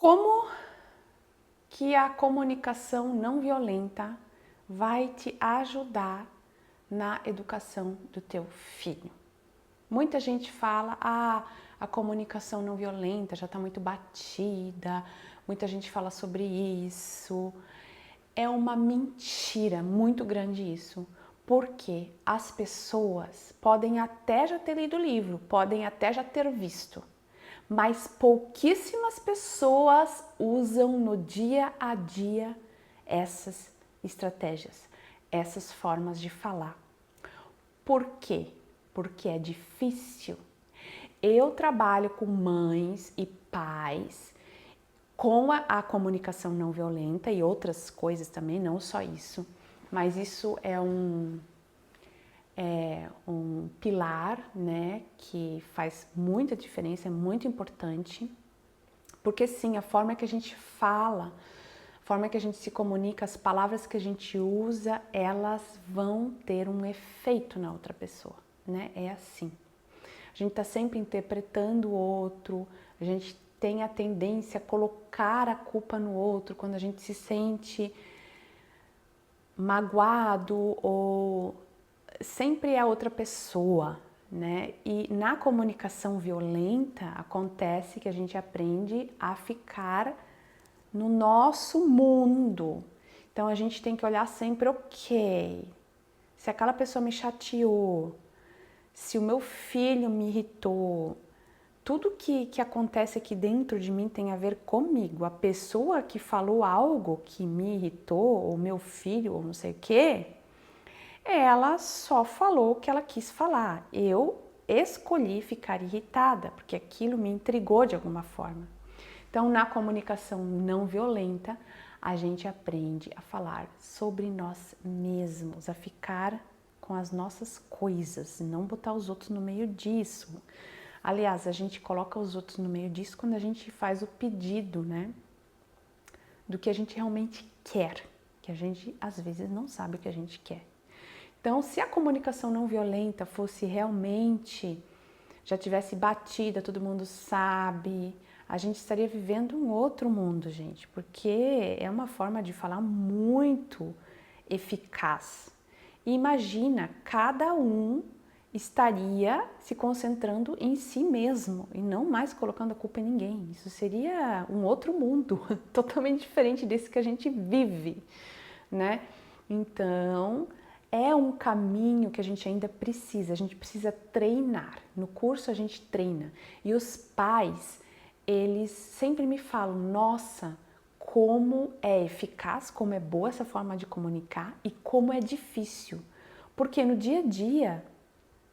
Como que a comunicação não violenta vai te ajudar na educação do teu filho? Muita gente fala, a comunicação não violenta já está muito batida, muita gente fala sobre isso. É uma mentira muito grande isso, porque as pessoas podem até já ter lido o livro, podem até já ter visto, mas pouquíssimas pessoas usam no dia a dia essas estratégias, essas formas de falar. Por quê? Porque é difícil. Eu trabalho com mães e pais com a comunicação não violenta e outras coisas também, não só isso, mas isso é um pilar, né, que faz muita diferença, é muito importante, porque sim, a forma que a gente fala, a forma que a gente se comunica, as palavras que a gente usa, elas vão ter um efeito na outra pessoa, né? É assim. A gente está sempre interpretando o outro, a gente tem a tendência a colocar a culpa no outro quando a gente se sente magoado ou sempre é a outra pessoa, né? E na comunicação violenta acontece que a gente aprende a ficar no nosso mundo. Então a gente tem que olhar sempre, ok, se aquela pessoa me chateou, se o meu filho me irritou, tudo que acontece aqui dentro de mim tem a ver comigo. A pessoa que falou algo que me irritou, ou meu filho, ou não sei o quê, ela só falou o que ela quis falar. Eu escolhi ficar irritada, porque aquilo me intrigou de alguma forma. Então, na comunicação não violenta, a gente aprende a falar sobre nós mesmos, a ficar com as nossas coisas, não botar os outros no meio disso. Aliás, a gente coloca os outros no meio disso quando a gente faz o pedido, né? Do que a gente realmente quer, que a gente às vezes não sabe o que a gente quer. Então, se a comunicação não violenta fosse realmente, já tivesse batida, todo mundo sabe, a gente estaria vivendo um outro mundo, gente, porque é uma forma de falar muito eficaz. E imagina, cada um estaria se concentrando em si mesmo e não mais colocando a culpa em ninguém. Isso seria um outro mundo, totalmente diferente desse que a gente vive, né? Então, é um caminho que a gente ainda precisa, a gente precisa treinar. No curso a gente treina. E os pais, eles sempre me falam, nossa, como é eficaz, como é boa essa forma de comunicar e como é difícil. Porque no dia a dia,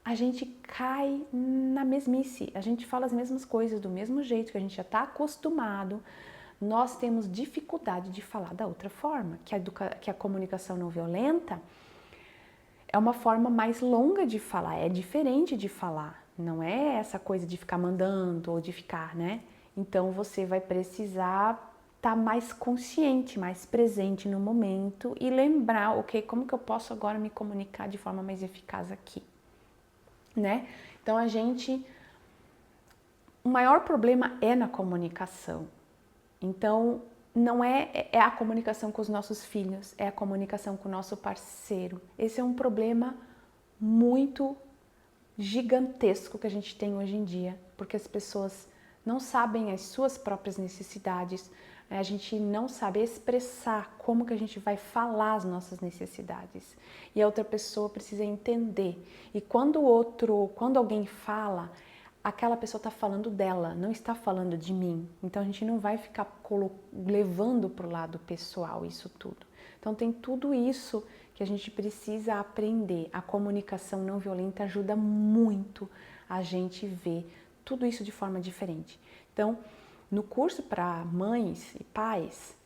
a gente cai na mesmice, a gente fala as mesmas coisas do mesmo jeito que a gente já está acostumado, nós temos dificuldade de falar da outra forma, que a comunicação não violenta é uma forma mais longa de falar, é diferente de falar, não é essa coisa de ficar mandando ou de ficar, né? Então você vai precisar estar mais consciente, mais presente no momento e lembrar, ok, como que eu posso agora me comunicar de forma mais eficaz aqui? Né? Então o maior problema é na comunicação. Então não é a comunicação com os nossos filhos, é a comunicação com o nosso parceiro. Esse é um problema muito gigantesco que a gente tem hoje em dia, porque as pessoas não sabem as suas próprias necessidades, a gente não sabe expressar como que a gente vai falar as nossas necessidades. E a outra pessoa precisa entender. E quando alguém fala, aquela pessoa está falando dela, não está falando de mim. Então a gente não vai ficar levando para o lado pessoal isso tudo. Então tem tudo isso que a gente precisa aprender. A comunicação não violenta ajuda muito a gente ver tudo isso de forma diferente. Então, no curso para mães e pais,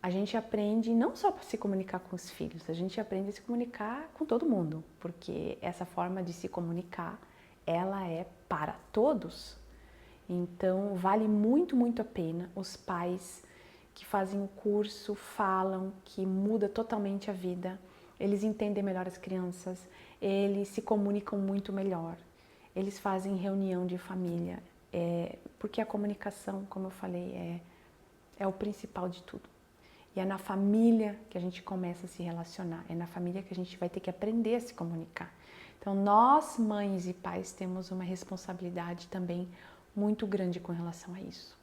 a gente aprende não só para se comunicar com os filhos, a gente aprende a se comunicar com todo mundo, porque essa forma de se comunicar, ela é para todos. Então, vale muito, muito a pena. Os pais que fazem o curso falam que muda totalmente a vida, eles entendem melhor as crianças, eles se comunicam muito melhor, eles fazem reunião de família, porque a comunicação, como eu falei, é o principal de tudo. E é na família que a gente começa a se relacionar, é na família que a gente vai ter que aprender a se comunicar. Então, nós, mães e pais, temos uma responsabilidade também muito grande com relação a isso.